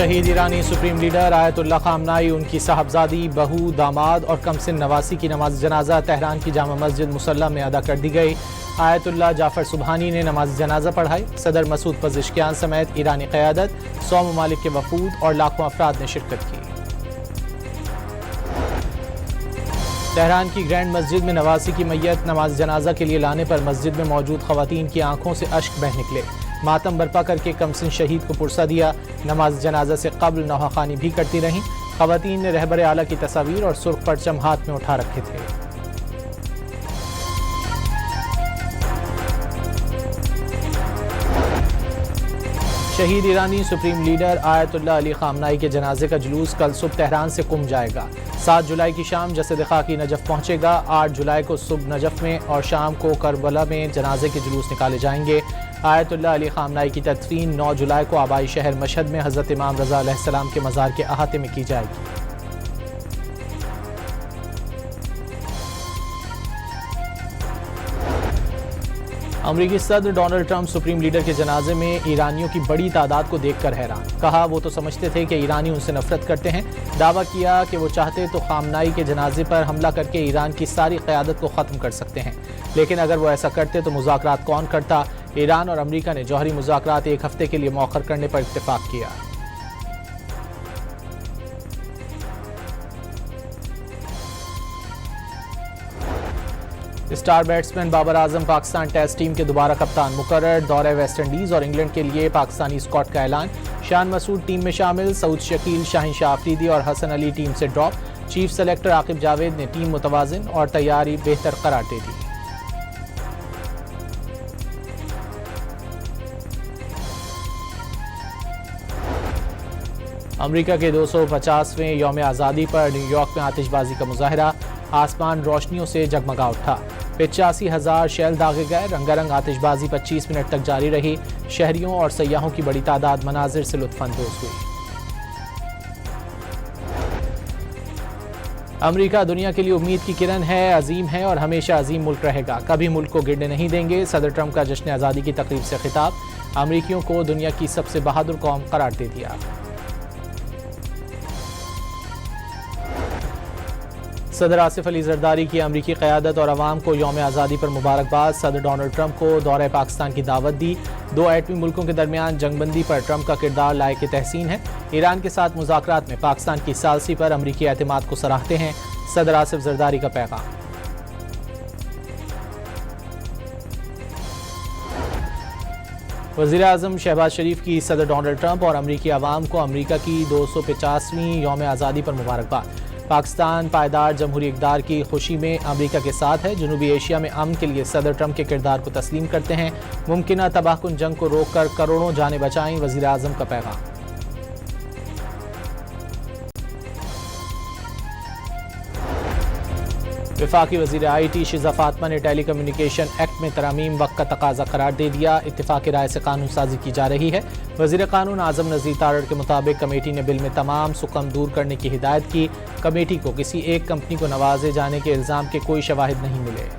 शहीद ईरानी supreme leader Ayatollah खामनाई, उनकी साहबजादी, बहू, दामाद और कमसिन नवासी की नमाज जनाजा तेहरान की जामा मस्जिद मुसल्ला में अदा कर दी गई। आयतुल्लाह जाफर सुबहानी ने नमाज जनाजा पढ़ाई। सदर मसूद पज़िशकियान समेत ईरानी क़यादत, 100 ममालिक के वफूद और लाखों अफराद ने शिरकत की। तेहरान की ग्रैंड मस्जिद में नवासी की मैयत नमाज जनाजा के लिए लाने पर मस्जिद में मौजूद खवातीन की आंखों से अश्क बह निकले। मातम बरपा करके कमसिन शहीद को पुरसा दिया। नमाज जनाजा से कब्ल नौहाखानी भी करती रहीं। खवातीन ने रहबर आला की तस्वीर और सुर्ख परचम हाथ में उठा रखे थे। शहीद ईरानी supreme leader Ayatollah Ali Khamenei के जनाजे का जुलूस कल सुबह तेहरान से कुम जाएगा। 7 जुलाई की शाम जसद खाकी नजफ पहुंचेगा। 8 जुलाई को सुबह नजफ में और शाम को करबला में जनाजे के जुलूस निकाले जाएंगे। आयतुल्लाह अली खामनाई की तदफीन 9 जुलाई को आबाई शहर मशहद में हज़रत इमाम रज़ा अलैहिस्सलाम के मज़ार के अहाते में की जाएगी। अमरीकी सदर डोनाल्ड ट्रंप सुप्रीम लीडर के जनाजे में ईरानियों की बड़ी तादाद को देखकर हैरान। कहा वो तो समझते थे कि ईरानी उनसे नफरत करते हैं। दावा किया कि वो चाहते तो खामनाई के जनाजे पर हमला करके ईरान की सारी क़यादत को ख़त्म कर सकते हैं, लेकिन अगर वो ऐसा करते तो मुज़ाकरात कौन करता। ईरान और अमरीका ने जौहरी मुज़ाकरात 1 हफ्ते के लिए मौखर करने पर इत्तेफाक किया। Star batsman Babar Azam Pakistan test team के दोबारा कप्तान मुकर्रर। दौरे वेस्ट इंडीज और इंग्लैंड के लिए पाकिस्तानी स्क्वाड का ऐलान। शान मसूद टीम में शामिल। सऊद शकील, शाहीन शाह अफरीदी और हसन अली टीम से drop. Chief selector Aqib Javed ने टीम मुतवाजिन और तैयारी बेहतर करार दे दी। अमरीका के 250वें यौम आज़ादी पर न्यूयॉर्क में आतिशबाजी का मुजाहरा। आसमान रोशनियों से जगमगा उठा। 85,000 शेल दागे गए। रंगारंग आतिशबाजी 25 मिनट तक जारी रही। शहरियों और सयाहों की बड़ी तादाद मनाजिर से लुत्फानंदोज हुई। अमरीका दुनिया के लिए उम्मीद की किरण है, अजीम है और हमेशा अजीम मुल्क रहेगा। कभी मुल्क को गिरने नहीं देंगे। सदर ट्रंप का जश्न आज़ादी की तकरीब से खिताब। अमरीकियों को दुनिया की सबसे बहादुर कौम करार दे दिया। सदर आसिफ अली जरदारी की अमरीकी क़यादत और अवाम को यौम आज़ादी पर मुबारकबाद। सदर डोनाल्ड ट्रंप को दौरे पाकिस्तान की दावत दी। 2 एटमी मुल्कों के दरमियान जंगबंदी पर ट्रंप का किरदार लायक तहसीन है। ईरान के साथ मुज़ाकरात में पाकिस्तान की सालसी पर अमरीकी एतमाद को सराहते हैं। सदर आसिफ जरदारी का पैगाम। वज़ीर आज़म शहबाज शरीफ की सदर डोनाल्ड ट्रंप और अमरीकी अवाम को अमरीका की 250वीं यौम आज़ादी पर मुबारकबाद। पाकिस्तान पायदार जमहूरी इक़्तिदार की खुशी में अमरीका के साथ है। जनूबी एशिया में अमन के लिए सदर ट्रंप के किरदार को तस्लीम करते हैं। मुमकिन तबाहकुन जंग को रोककर करोड़ों जानें बचाएं। वज़ीर आज़म का पैगाम। वफाकी वज़ीर IT शिज़ा फातिमा ने टेली कम्युनिकेशन एक्ट में तरमीम वक्त का तकाजा करार दे दिया। इत्तेफाक राय से कानून साजी की जा रही है। वज़ीर कानून आज़म नज़ीर तारड़ के मुताबिक कमेटी ने बिल में तमाम सुकम दूर करने की हिदायत की। कमेटी को किसी एक कंपनी को नवाजे जाने के इल्ज़ाम के कोई शवाहिद नहीं मिले।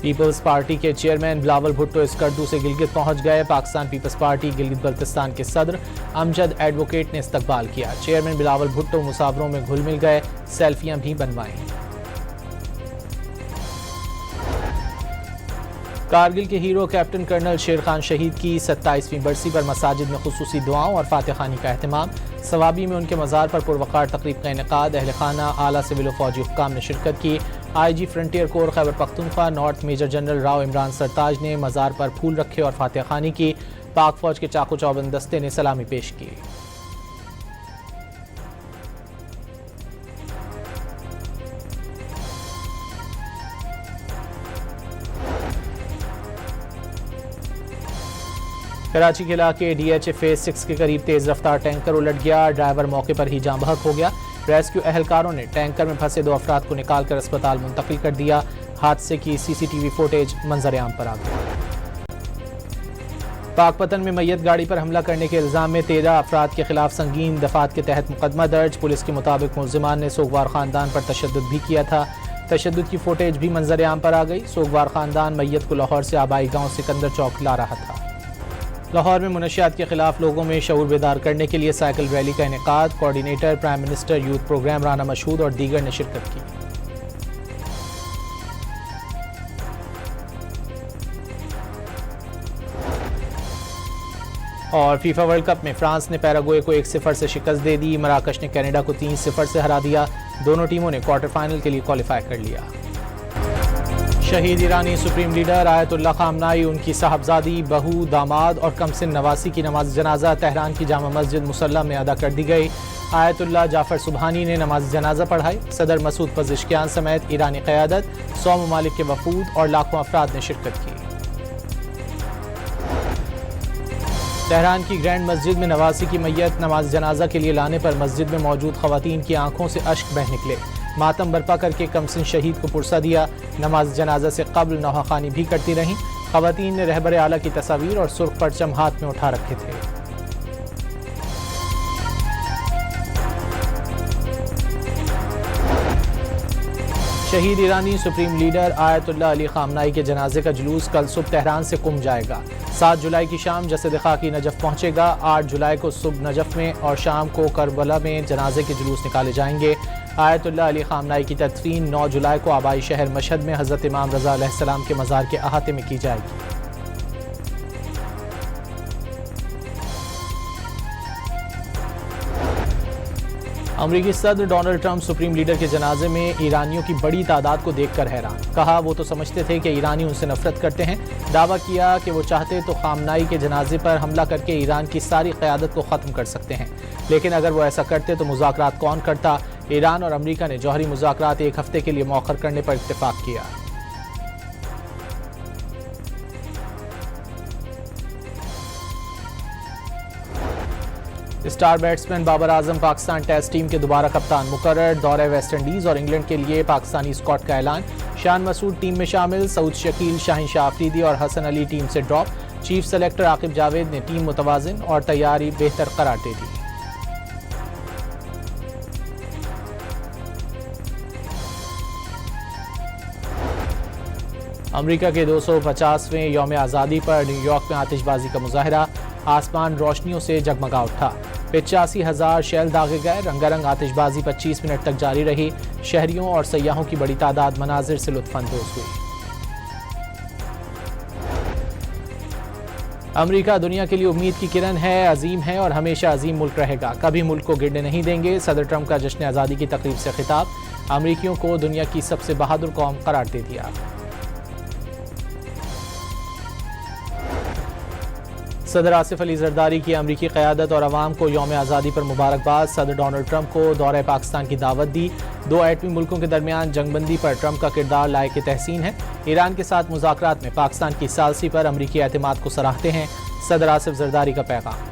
पीपल्स पार्टी के चेयरमैन बिलावल भुट्टो स्कर्दू से गिलगित पहुंच गए। पाकिस्तान पीपल्स पार्टी गिलगित बल्तिस्तान के सदर अमजद एडवोकेट ने इस्तकबाल किया। चेयरमैन बिलावल भुट्टो मुसाफरों में घुल मिल गए। सेल्फियां भी बनवाईं। कारगिल के हीरो कैप्टन कर्नल शेर खान शहीद की 27वीं बरसी पर मसाजिद में खुसूसी दुआओं और फातिह खानी का अहतमाम। सवाबी में उनके मज़ार पर पुरवकार तकरीब का इनेकाद। अहल खाना, आला सिविल व फौजी हुक्काम ने शिरकत की। IG frontier corps Khyber Pakhtunkhwa north major general Rao Imran Sartaj ने मज़ार पर फूल रखे और फातिह खानी की। पाक फौज के चाको चौबंद दस्ते ने सलामी पेश की। कराची के इलाके DH फेज 6 के करीब तेज रफ्तार टैंकर उलट गया। ड्राइवर मौके पर ही जाँ बहक हो गया। रेस्क्यू एहलकारों ने टैंकर में फंसे 2 अफराद को निकालकर अस्पताल मुंतकिल कर दिया। हादसे की CCTV फुटेज मंजर आम पर आ गई। पाकपतन में मैयत गाड़ी पर हमला करने के इल्जाम में 13 अफराद के खिलाफ संगीन दफात के तहत मुकदमा दर्ज। पुलिस के मुताबिक मुल्जिमान ने सोगवार खानदान पर तशद्दुद भी किया था। तशद्दुद की फुटेज भी मंजर आम पर आ गई। सोगवार खानदान मैयत को लाहौर से आबाई गांव सिकंदर चौक ला रहा था। लाहौर में मुनशियात के खिलाफ लोगों में शऊर बेदार करने के लिए साइकिल रैली का इनेकाद। Coordinator prime minister youth programme Rana Mashhood और दीगर ने शिरकत की। और फीफा वर्ल्ड कप में फ्रांस ने पैराग्वे को 1-0 से शिकस्त दे दी। मराकश ने कनाडा को 3-0 से हरा दिया। दोनों टीमों ने क्वार्टर फाइनल के लिए क्वालिफाई कर लिया। शहीद ईरानी सुप्रीम लीडर आयतुल्लाह खामनाई, उनकी साहबजादी, बहू, दामाद और कमसिन नवासी की नमाज जनाजा तेहरान की जामा मस्जिद मुसल्ला में अदा कर दी गई। आयतुल्लाह जाफर सुबहानी ने नमाज जनाजा पढ़ाई। सदर मसूद पज़ेश्कियान समेत ईरानी क़यादत, 100 ममालिक के वफूद और लाखों अफराद ने शिरकत की। तेहरान की ग्रैंड मस्जिद में नवासी की मैयत नमाज जनाजा के लिए लाने पर मस्जिद में मौजूद खवातीन की आंखों से अश्क बह निकले। मातम बरपा करके कमसिन शहीद को पुरसा दिया। नमाज जनाजा से कब्ल नौहाखानी भी करती रहीं। खवातीन ने रहबर आला की तस्वीर और सुर्ख परचम हाथ में उठा रखे थे। शहीद ईरानी supreme leader Ayatollah Ali Khamenei के जनाजे का जुलूस कल सुबह तेहरान से कुम जाएगा। 7 जुलाई की शाम जसद खाकी नजफ पहुंचेगा। 8 जुलाई को सुबह नजफ में और शाम को करबला में जनाजे के जुलूस निकाले जाएंगे। आयतुल्लाह अली खामनाई की तदफीन 9 जुलाई को आबाई शहर मशहद में हज़रत इमाम रज़ा अलैहिस्सलाम के मज़ार के अहाते में की जाएगी। अमरीकी सदर डोनाल्ड ट्रंप सुप्रीम लीडर के जनाजे में ईरानियों की बड़ी तादाद को देखकर हैरान। कहा वो तो समझते थे कि ईरानी उनसे नफरत करते हैं। दावा किया कि वो चाहते तो खामनाई के जनाजे पर हमला करके ईरान की सारी क़यादत को ख़त्म कर सकते हैं, लेकिन अगर वो ऐसा करते तो मुज़ाकरात कौन करता। ईरान और अमरीका ने जौहरी मुज़ाकरात 1 हफ्ते के लिए मौखर करने पर इत्तेफाक किया। Star batsman Babar Azam Pakistan test team के दोबारा कप्तान मुकर्रर। दौरे वेस्ट इंडीज और इंग्लैंड के लिए पाकिस्तानी स्क्वाड का ऐलान। शान मसूद टीम में शामिल। सऊद शकील, शाहीन शाह अफरीदी और हसन अली टीम से drop. Chief selector Aqib Javed ने टीम मुतवाजिन और तैयारी बेहतर करार दे दी। अमरीका के 250वें यौम आज़ादी पर न्यूयॉर्क में आतिशबाजी का मुजाहरा। आसमान रोशनियों से जगमगा उठा। 85,000 शेल दागे गए। रंगारंग आतिशबाजी 25 मिनट तक जारी रही। शहरियों और सयाहों की बड़ी तादाद मनाजिर से लुत्फानंदोज हुई। अमरीका दुनिया के लिए उम्मीद की किरण है, अजीम है और हमेशा अजीम मुल्क रहेगा। कभी मुल्क को गिरने नहीं देंगे। सदर ट्रंप का जश्न आज़ादी की तकरीब से खिताब। अमरीकियों को दुनिया की सबसे बहादुर कौम करार दे दिया। सदर आसिफ अली जरदारी की अमरीकी क़यादत और अवाम को यौम आज़ादी पर मुबारकबाद। सदर डोनाल्ड ट्रंप को दौरे पाकिस्तान की दावत दी। 2 एटमी मुल्कों के दरमियान जंगबंदी पर ट्रंप का किरदार लायक तहसीन है। ईरान के साथ मुज़ाकरात में पाकिस्तान की सालसी पर अमरीकी एतमाद को सराहते हैं। सदर आसिफ जरदारी का पैगाम।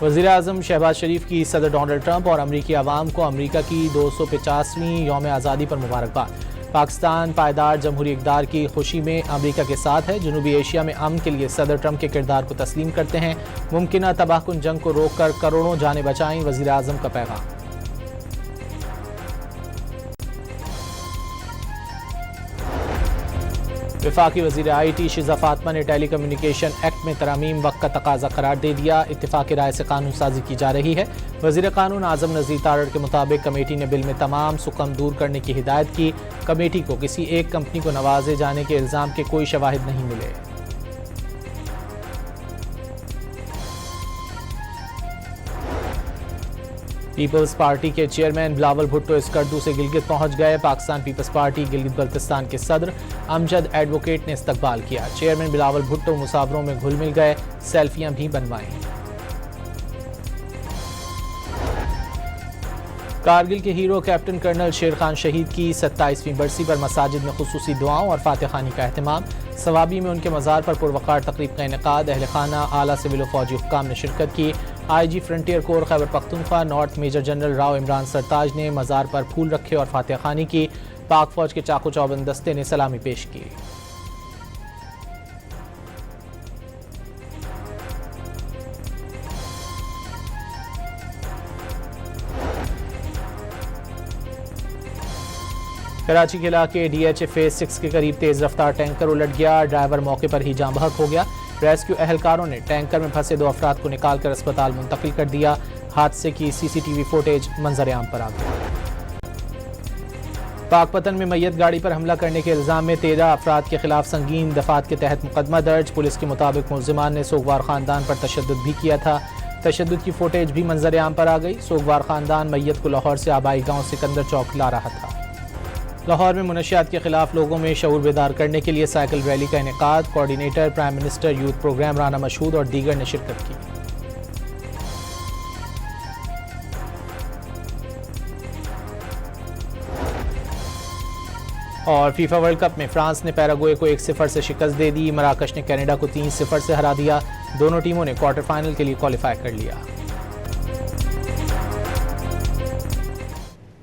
वज़ीर आज़म शहबाज शरीफ की सदर डोनाल्ड ट्रंप और अमरीकी अवाम को अमरीका की 250वीं यौम आज़ादी पर मुबारकबाद। पाकिस्तान पायदार जमहूरी इक़दार की खुशी में अमरीका के साथ है। जनूबी एशिया में अमन के लिए सदर ट्रंप के किरदार को तस्लीम करते हैं। मुमकिन तबाहकुन जंग को रोककर करोड़ों जानें बचाएं। वज़ीर आज़म का पैगाम। वफाकी वज़ीर IT शिज़ा फातिमा ने टेली कम्युनिकेशन एक्ट में तरामीम वक्त का तकाजा करार दे दिया। इत्तेफाक राय से कानून साजी की जा रही है। वज़ीर कानून आज़म नज़ीर तारड़ के मुताबिक कमेटी ने बिल में तमाम सुकम दूर करने की हिदायत की। कमेटी को किसी एक कंपनी को नवाजे जाने के इल्ज़ाम के कोई शवाहिद नहीं मिले। पीपल्स पार्टी के चेयरमैन बिलावल भुट्टो स्कर्दू से गिलगित पहुंच गए। पाकिस्तान पीपल्स पार्टी गिलगित बल्तिस्तान के सदर अमजद एडवोकेट ने इस्तकबाल किया। चेयरमैन बिलावल भुट्टो मुसाफरों में घुल मिल गए। सेल्फियां भी बनवाईं। कारगिल के हीरो कैप्टन कर्नल शेर खान शहीद की 27वीं बरसी पर मसाजिद में खुसूसी दुआओं और फातिहानी का एहतमाम। सवाबी में उनके मज़ार पर पुरवकार तकरीब का इनेकाद। अहल खाना, आला सिविल फौजी हुक्काम ने शिरकत की। IG frontier corps Khyber Pakhtunkhwa north major general Rao Imran Sartaj ने मज़ार पर फूल रखे और फातिहानी की। पाक फौज के चाकू चौबंद दस्ते ने सलामी पेश की। कराची के इलाके DH फेज 6 के करीब तेज रफ्तार टैंकर उलट गया। ड्राइवर मौके पर ही जाँ बहक हो गया। रेस्क्यू एहलकारों ने टैंकर में फंसे 2 अफराद को निकालकर अस्पताल मुंतकिल कर दिया। हादसे की CCTV फुटेज मंजर-ए-आम पर आ गई। पाकपतन में मैयत गाड़ी पर हमला करने के इल्जाम में 13 अफराद के खिलाफ संगीन दफात के तहत मुकदमा दर्ज। पुलिस के मुताबिक मुल्जिमान ने सोगवार खानदान पर तशद्दुद भी किया था। तशद्दुद की फुटेज भी मंजर-ए-आम पर आ गई। सोगवार खानदान मैयत को लाहौर से आबाई गांव सिकंदर चौक ला रहा था। लाहौर में मुनशियात के खिलाफ लोगों में शऊर बेदार करने के लिए साइकिल रैली का इनेकाद। Coordinator prime minister youth programme Rana Mashhood और दीगर ने शिरकत की। और फीफा वर्ल्ड कप में फ्रांस ने पैराग्वे को 1-0 से शिकस्त दे दी। मराकश ने कनाडा को 3-0 से हरा दिया। दोनों टीमों ने क्वार्टर फाइनल के लिए क्वालिफाई कर लिया।